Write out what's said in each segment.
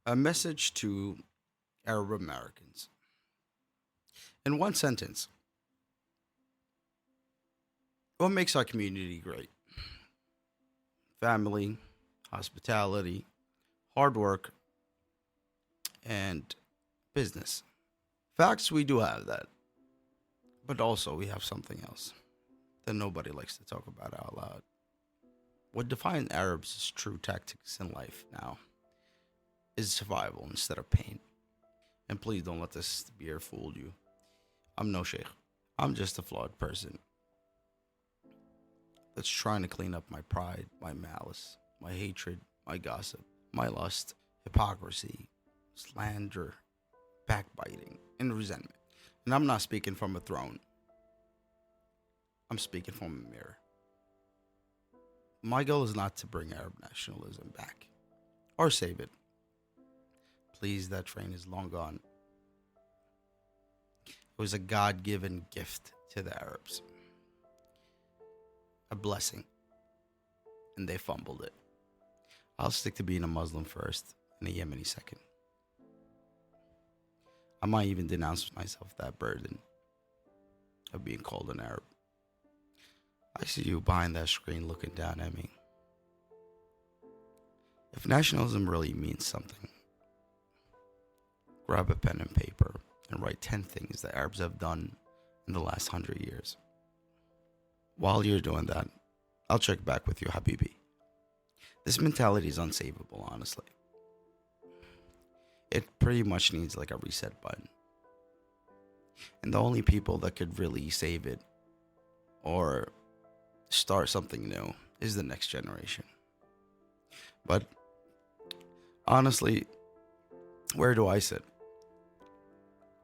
A message to Arab Americans. In one sentence, what makes our community great? Family, hospitality, hard work, and business. Facts, we do have that, but also we have something else that nobody likes to talk about out loud. What defines Arabs' true tactics in life now is survival instead of pain. And please don't let this beer fool you. I'm no sheikh. I'm just a flawed person that's trying to clean up my pride, my malice, my hatred, my gossip, my lust, hypocrisy, slander, backbiting, and resentment. And I'm not speaking from a throne, I'm speaking from a mirror. My goal is not to bring Arab nationalism back or save it. Please, that train is long gone. It was a God given gift to the Arabs, a blessing, and they fumbled it. I'll stick to being a Muslim first and a Yemeni second. I might even denounce myself that burden of being called an Arab. I see you behind that screen looking down at me. If nationalism really means something, grab a pen and paper and write 10 things that Arabs have done in the last 100 years. While you're doing that, I'll check back with you, Habibi. This mentality is unsavable, honestly. It pretty much needs like a reset button. And the only people that could really save it or start something new is the next generation. But honestly, where do I sit?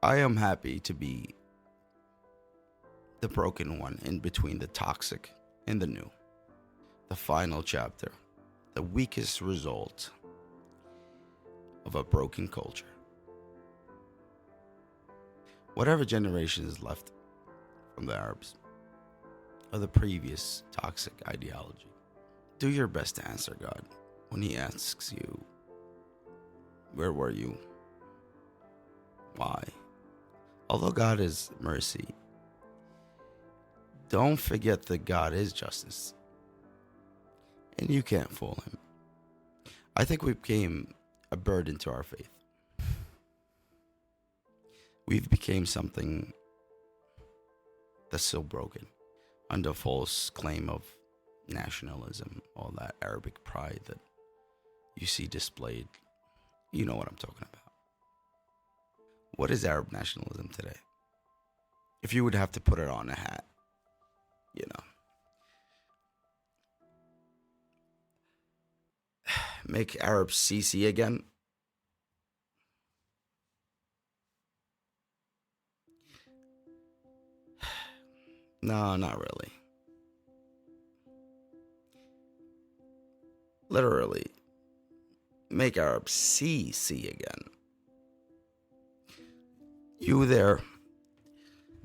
I am happy to be the broken one in between the toxic and the new. The final chapter, the weakest result of a broken culture. Whatever generation is left from the Arabs or the previous toxic ideology, do your best to answer God when He asks you, where were you? Why? Although God is mercy, don't forget that God is justice. And you can't fool Him. I think we became a burden to our faith. We've become something that's so broken under false claim of nationalism, all that Arabic pride that you see displayed. You know what I'm talking about. What is Arab nationalism today? If you would have to put it on a hat, you know, make Arabs CC again. No, not really. Literally, make Arabs CC again. You there,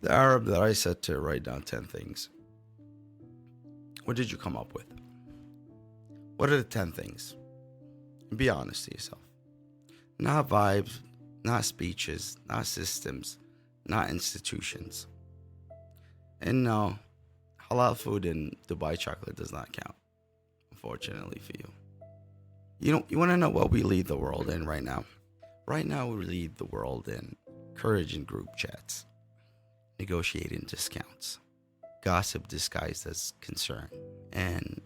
the Arab that I said to write down 10 things. What did you come up with? What are the 10 things? Be honest to yourself. Not vibes, not speeches, not systems, not institutions. And no, halal food and Dubai chocolate does not count, unfortunately for you. You want to know what we lead the world in right now? Right now, we lead the world in courage in group chats, negotiating discounts, gossip disguised as concern, and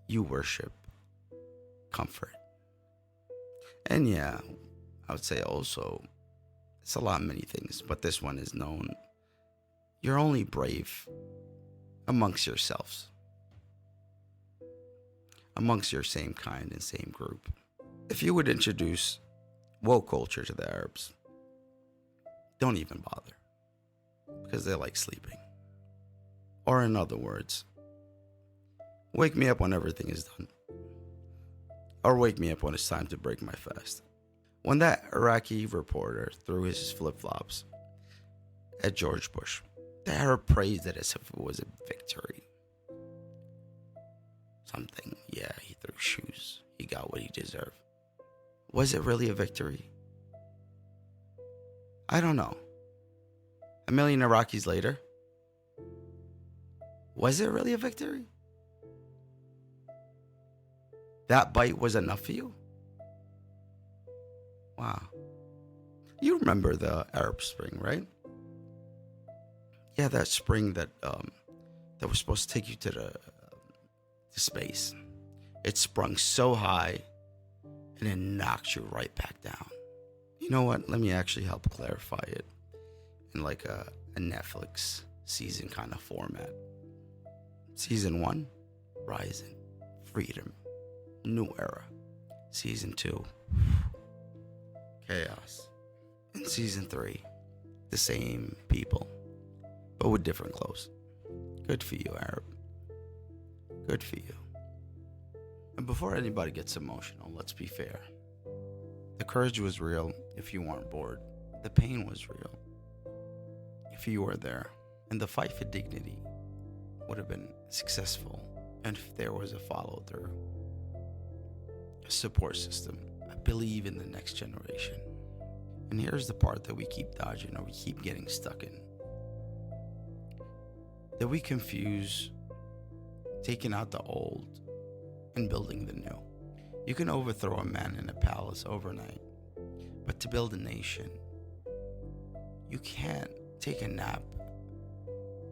you worship comfort. And yeah, I would say also, it's a lot many things, but this one is known. You're only brave amongst yourselves, amongst your same kind and same group. If you would introduce woke culture to the Arabs, don't even bother, because they like sleeping. Or in other words, wake me up when everything is done. Or wake me up when it's time to break my fast. When that Iraqi reporter threw his flip-flops at George Bush, the Arab praised it as if it was a victory. Something, yeah, he threw shoes. He got what he deserved. Was it really a victory? I don't know. A million Iraqis later, was it really a victory? That bite was enough for you? Wow. You remember the Arab Spring, right? Yeah, that spring that was supposed to take you to space. It sprung so high and it knocked you right back down. You know what? Let me actually help clarify it in like a Netflix season kind of format. Season 1, Rising, Freedom, New Era. Season 2, Chaos. And Season 3, the same people, but with different clothes. Good for you, Arab. Good for you. And before anybody gets emotional, let's be fair. The courage was real if you weren't bored. The pain was real if you were there. And the fight for dignity would have been successful and if there was a follow through, a support system, a believe in the next generation. And here's the part that we keep dodging or we keep getting stuck in. That we confuse taking out the old and building the new. You can overthrow a man in a palace overnight, but to build a nation, you can't take a nap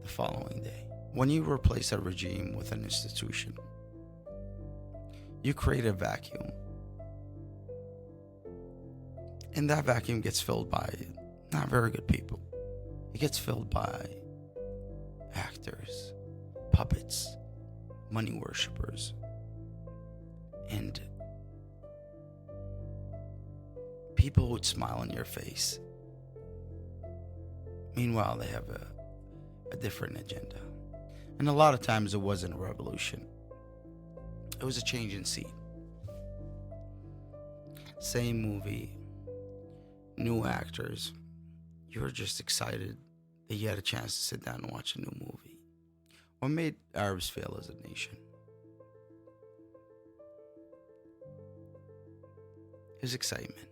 the following day. When you replace a regime with an institution, you create a vacuum. And that vacuum gets filled by not very good people. It gets filled by actors, puppets, money worshippers, and people would smile on your face. Meanwhile, they have a different agenda. And a lot of times it wasn't a revolution. It was a change in seat. Same movie, new actors. You were just excited that you had a chance to sit down and watch a new movie. What made Arabs fail as a nation? Is excitement.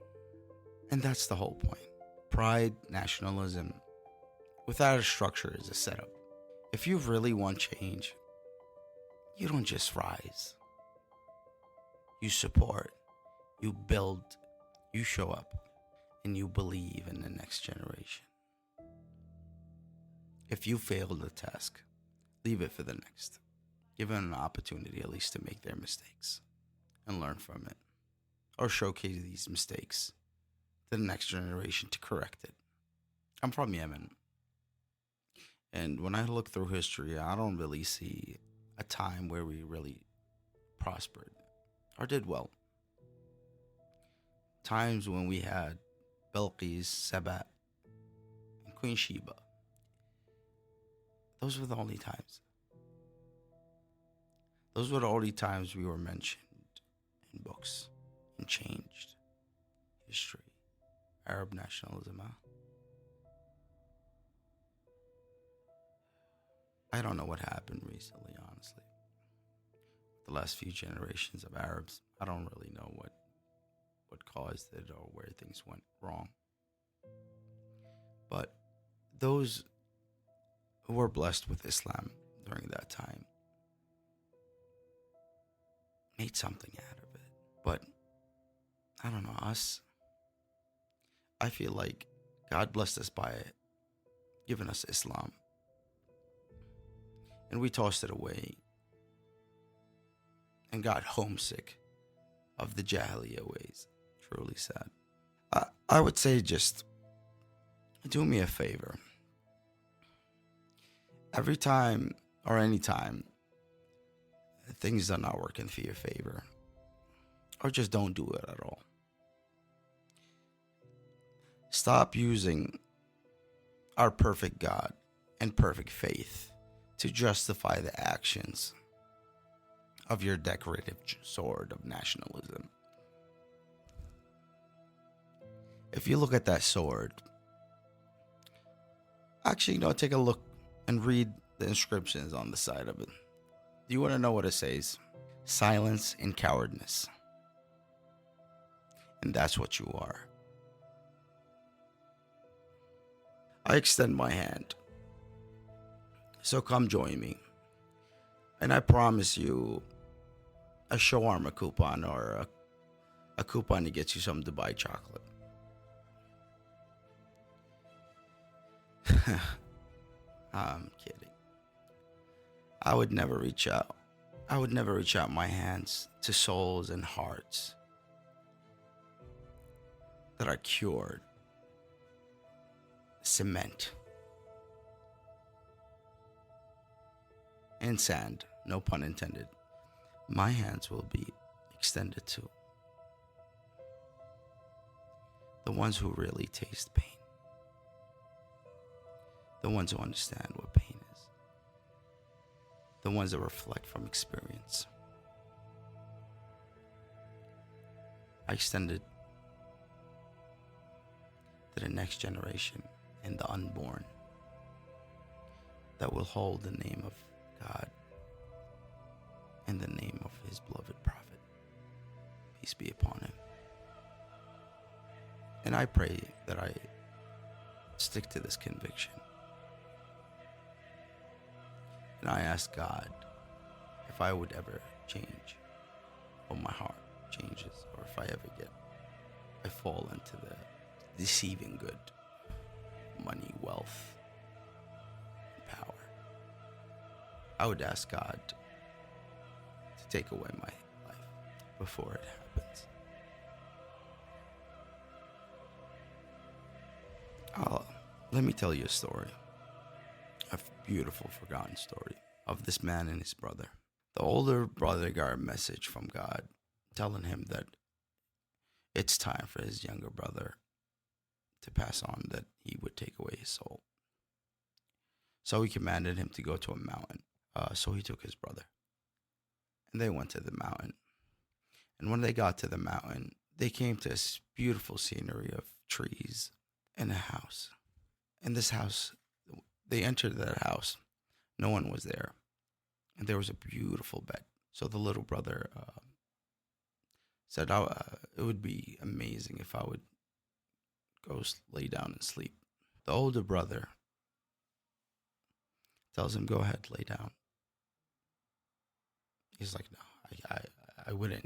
And that's the whole point. Pride, nationalism, without a structure is a setup. If you really want change, you don't just rise. You support, you build, you show up, and you believe in the next generation. If you fail the task, leave it for the next. Give them an opportunity at least to make their mistakes and learn from it. Or showcase these mistakes to the next generation to correct it. I'm from Yemen. And when I look through history, I don't really see a time where we really prospered or did well. Times when we had Bilqis, Sabat, and Queen Sheba. Those were the only times. Those were the only times we were mentioned in books and changed history. Arab nationalism, huh? I don't know what happened recently, honestly. The last few generations of Arabs, I don't really know what caused it or where things went wrong. But those who were blessed with Islam during that time made something out of it. But I don't know, us, I feel like God blessed us by giving us Islam. And we tossed it away and got homesick of the Jahiliyyah ways. Truly sad. I would say just do me a favor. Every time or any time things are not working for your favor, or just don't do it at all. Stop using our perfect God and perfect faith to justify the actions of your decorative sword of nationalism. If you look at that sword, actually, take a look and read the inscriptions on the side of it. Do you want to know what it says? Silence and cowardice. And that's what you are. I extend my hand. So come join me. And I promise you a shawarma coupon or a coupon to get you some Dubai chocolate. I'm kidding. I would never reach out. I would never reach out my hands to souls and hearts that are cured. Cement and sand, no pun intended. My hands will be extended to the ones who really taste pain, the ones who understand what pain is, the ones that reflect from experience. I extend it to the next generation and the unborn that will hold the name of God and the name of his beloved prophet. Peace be upon him. And I pray that I stick to this conviction. And I ask God if I would ever change, or my heart changes, or if I fall into the deceiving good, money, wealth, and power. I would ask God to take away my life before it happens. Let me tell you a story, a beautiful forgotten story of this man and his brother. The older brother got a message from God telling him that it's time for his younger brother to pass on, that he would take away his soul. So he commanded him to go to a mountain. So he took his brother and they went to the mountain. And when they got to the mountain, they came to this beautiful scenery of trees and a house. In this house, they entered that house. No one was there. And there was a beautiful bed. So the little brother said, it would be amazing if I would go lay down and sleep. The older brother tells him, go ahead, lay down. He's like, no, I wouldn't,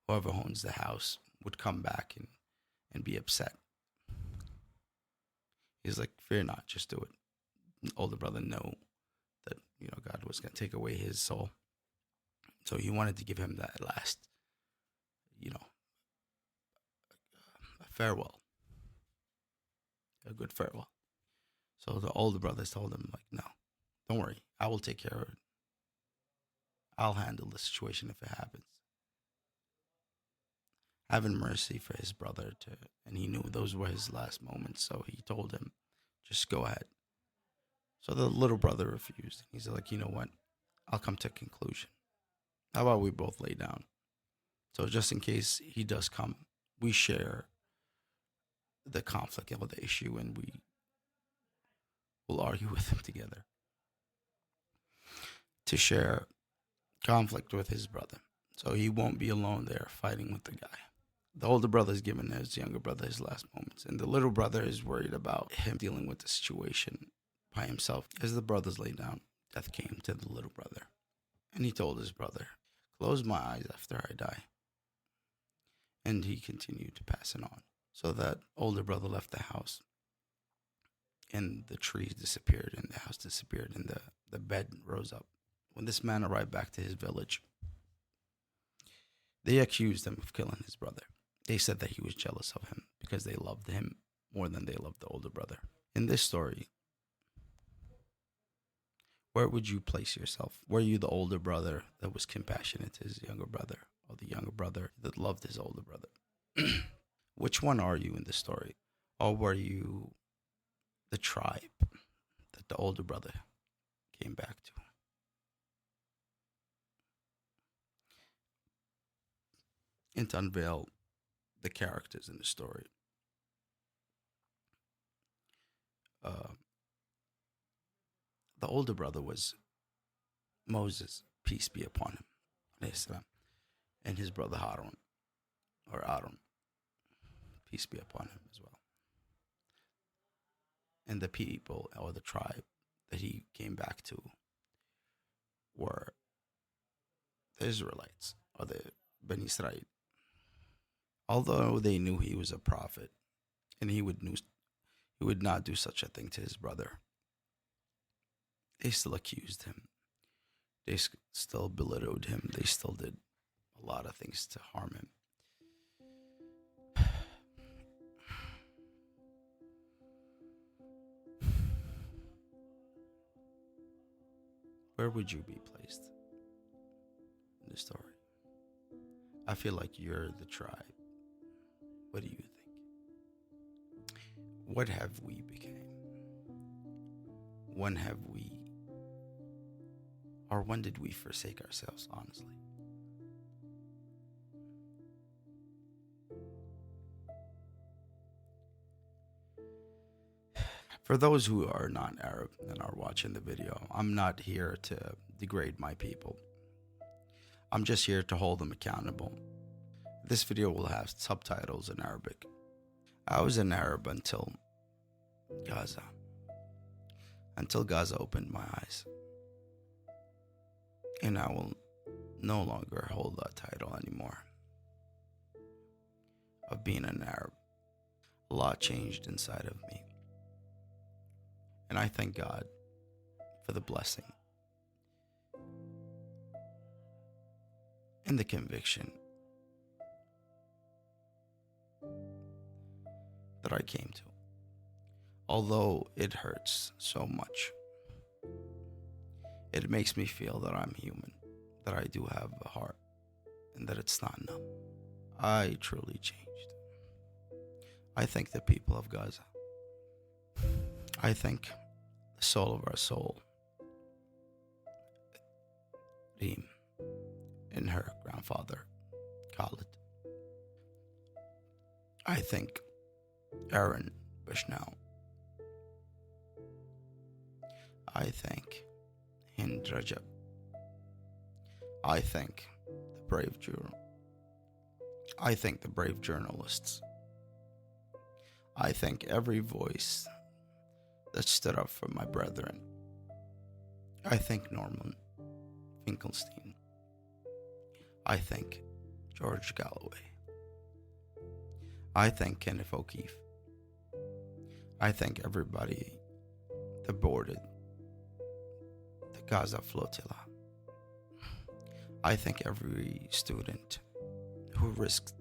Whoever owns the house would come back and be upset. He's like, fear not, just do it. The older brother knew that, God was going to take away his soul. So he wanted to give him that last, a farewell, a good farewell. So the older brothers told him, like, no, don't worry. I will take care of it. I'll handle the situation if it happens. Having mercy for his brother, and he knew those were his last moments, so he told him, just go ahead. So the little brother refused. He's like, you know what? I'll come to a conclusion. How about we both lay down? So just in case he does come, we share the conflict of the issue and we will argue with him together to share conflict with his brother. So he won't be alone there fighting with the guy. The older brother is giving his younger brother his last moments, and the little brother is worried about him dealing with the situation by himself. As the brothers lay down, death came to the little brother, and he told his brother, close my eyes after I die. And he continued to pass it on. So that older brother left the house, and the trees disappeared, and the house disappeared, and the bed rose up. When this man arrived back to his village, they accused him of killing his brother. They said that he was jealous of him because they loved him more than they loved the older brother. In this story, where would you place yourself? Were you the older brother that was compassionate to his younger brother, or the younger brother that loved his older brother? Which one are you in the story? Or were you the tribe that the older brother came back to? And to unveil the characters in the story. The older brother was Moses, peace be upon him, and his brother Harun, or Aaron. peace be upon him as well, and the people or the tribe that he came back to were the Israelites or the Ben Israel. Although they knew he was a prophet and he would not do such a thing to his brother, they still accused him. They still belittled him. They still did a lot of things to harm him. Where would you be placed in the story? I feel like you're the tribe. What do you think? What have we become? When have we, or when did we forsake ourselves, honestly? For those who are not Arab and are watching the video, I'm not here to degrade my people. I'm just here to hold them accountable. This video will have subtitles in Arabic. I was an Arab until Gaza. Until Gaza opened my eyes. And I will no longer hold that title anymore of being an Arab. A lot changed inside of me. And I thank God for the blessing and the conviction that I came to. Although it hurts so much, it makes me feel that I'm human, that I do have a heart, and that it's not numb. I truly changed. I thank the people of Gaza. I thank the soul of our soul, Reem, and her grandfather, Khalid. I thank Aaron Bushnell. I thank Hind Rajab. I thank the brave journal. I thank the brave journalists. I thank every voice that stood up for my brethren. I thank Norman Finkelstein. I thank George Galloway. I thank Kenneth O'Keefe. I thank everybody that boarded the Gaza flotilla. I thank every student who risked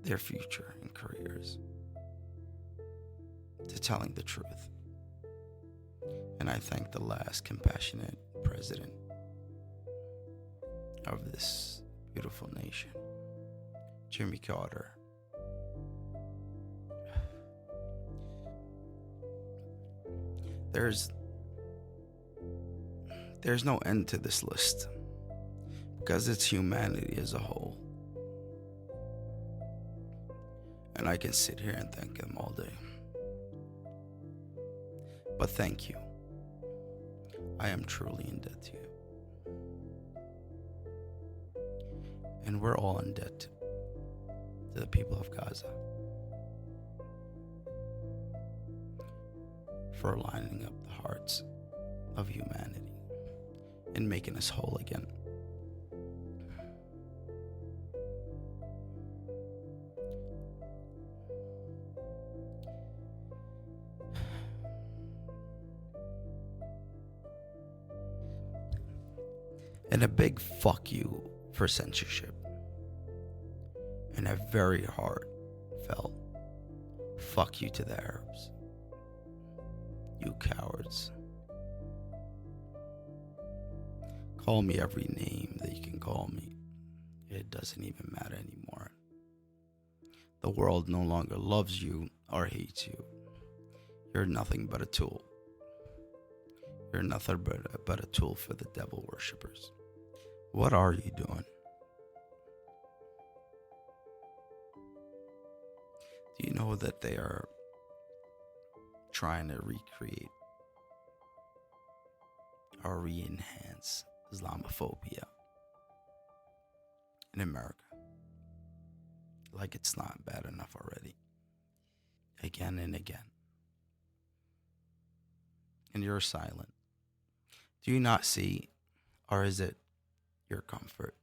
their future and careers to telling the truth. And I thank the last compassionate president of this beautiful nation, Jimmy Carter. There's no end to this list because it's humanity as a whole. And I can sit here and thank them all day. But thank you. I am truly in debt to you. And we're all in debt to the people of Gaza for lining up the hearts of humanity and making us whole again. And a big fuck you for censorship. And a very heartfelt fuck you to the Arabs. You cowards. Call me every name that you can call me. It doesn't even matter anymore. The world no longer loves you or hates you. You're nothing but a tool. You're nothing but a tool for the devil worshippers. What are you doing? Do you know that they are trying to recreate or re-enhance Islamophobia in America? like it's not bad enough already. Again and again. And you're silent. Do you not see, or is it your comfort?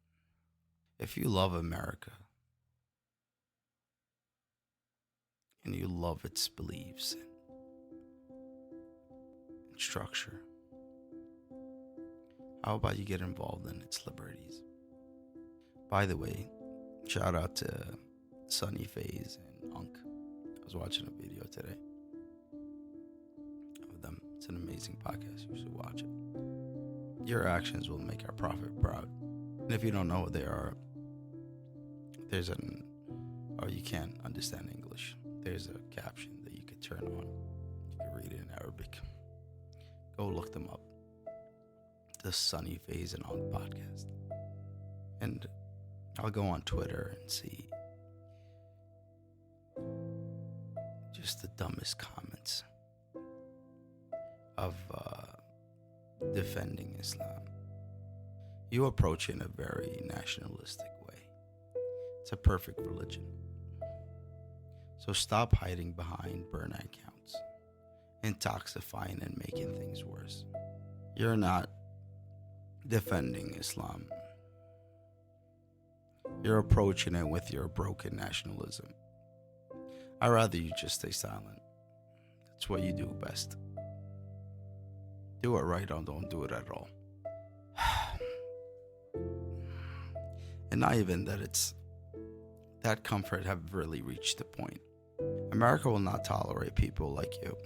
If you love America and you love its beliefs and structure, how about you get involved in its liberties? By the way, shout out to Sunny Phase and Unk. I was watching a video today of them. It's an amazing podcast. You should watch it. Your actions will make our prophet proud. And if you don't know what they are, or you can't understand English, there's a caption that you could turn on. You can read it in Arabic. Go look them up. The Sunny Phase and On podcast. And I'll go on Twitter and see just the dumbest comments of defending Islam. You approach it in a very nationalistic way. It's a perfect religion. So stop hiding behind burn accounts, intoxifying and making things worse. You're not defending Islam. You're approaching it with your broken nationalism. I'd rather you just stay silent. That's what you do best. Do it right or don't do it at all. And not even that it's that comfort have really reached the point. America will not tolerate people like you.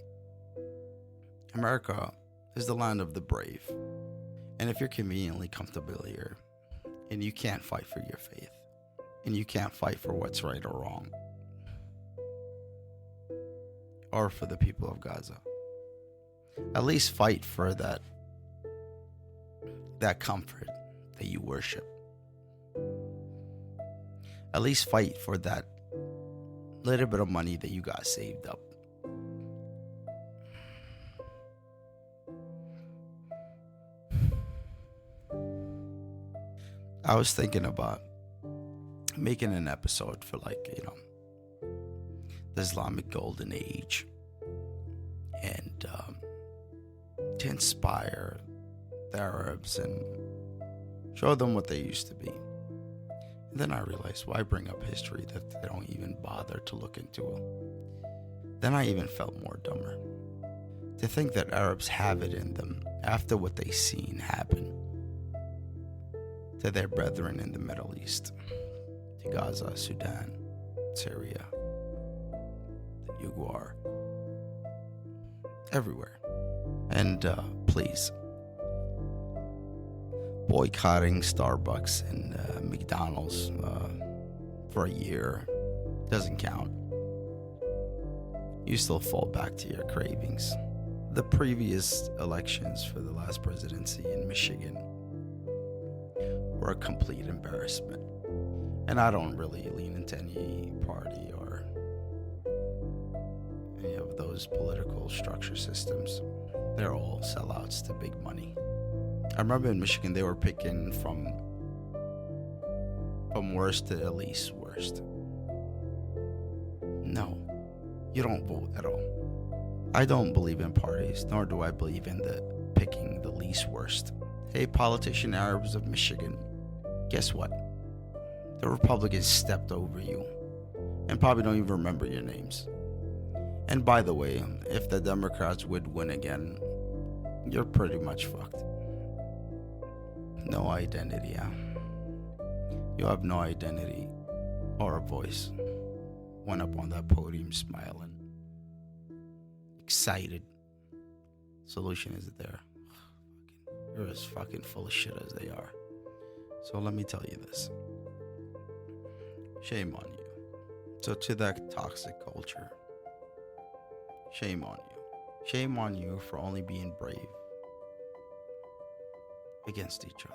America is the land of the brave. And if you're conveniently comfortable here and you can't fight for your faith and you can't fight for what's right or wrong or for the people of Gaza, at least fight for that comfort that you worship. At least fight for that little bit of money that you got saved up. I was thinking about making an episode for the Islamic Golden Age and to inspire the Arabs and show them what they used to be. And then I realized, why bring up history that they don't even bother to look into? Then I even felt more dumber. To think that Arabs have it in them after what they seen happen to their brethren in the Middle East, to Gaza, Sudan, Syria, the Uighur, everywhere. And please, boycotting Starbucks and McDonald's for a year doesn't count. You still fall back to your cravings. The previous elections for the last presidency in Michigan were a complete embarrassment. And I don't really lean into any party or any of those political structure systems. They're all sellouts to big money. I remember in Michigan they were picking from worst to the least worst. No, you don't vote at all. I don't believe in parties, nor do I believe in picking the least worst. Hey, politician Arabs of Michigan, guess what? The Republicans stepped over you and probably don't even remember your names. And by the way, if the Democrats would win again, you're pretty much fucked. No identity, yeah. You have no identity or a voice. Went up on that podium smiling, excited. Solution is there. You're as fucking full of shit as they are. So let me tell you this. Shame on you. So to that toxic culture, shame on you. Shame on you for only being brave against each other.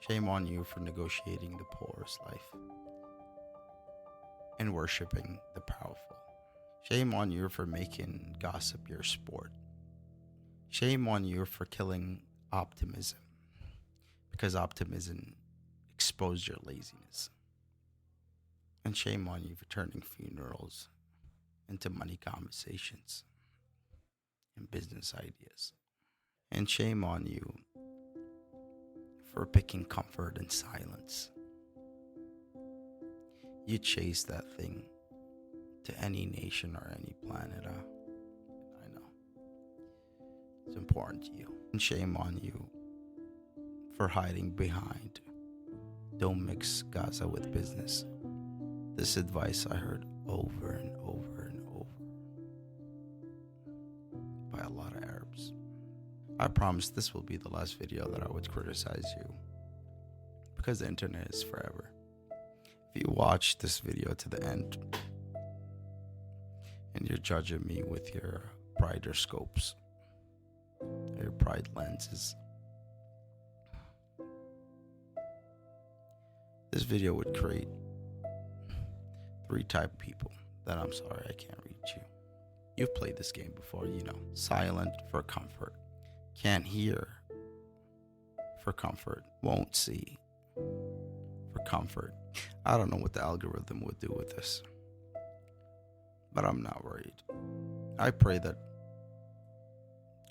Shame on you for negotiating the poor's life and worshiping the powerful. Shame on you for making gossip your sport. Shame on you for killing optimism, because optimism exposed your laziness. And And shame on you for turning funerals into money conversations and business ideas. And shame on you for picking comfort in silence. You chase that thing to any nation or any planet. I know. It's important to you. And shame on you for hiding behind "don't mix Gaza with business." This advice I heard over and over and over by a lot of Arabs. I promise this will be the last video that I would criticize you, because the internet is forever. If you watch this video to the end and you're judging me with your brighter scopes, your pride lenses, this video would create 3 type of people that I'm sorry I can't reach you. You've played this game before, you know. Silent for comfort. Can't hear for comfort. Won't see for comfort. I don't know what the algorithm would do with this, but I'm not worried. I pray that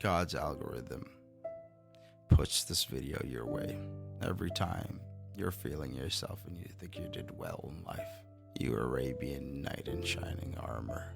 God's algorithm puts this video your way every time you're feeling yourself and you think you did well in life. You Arabian knight in shining armor.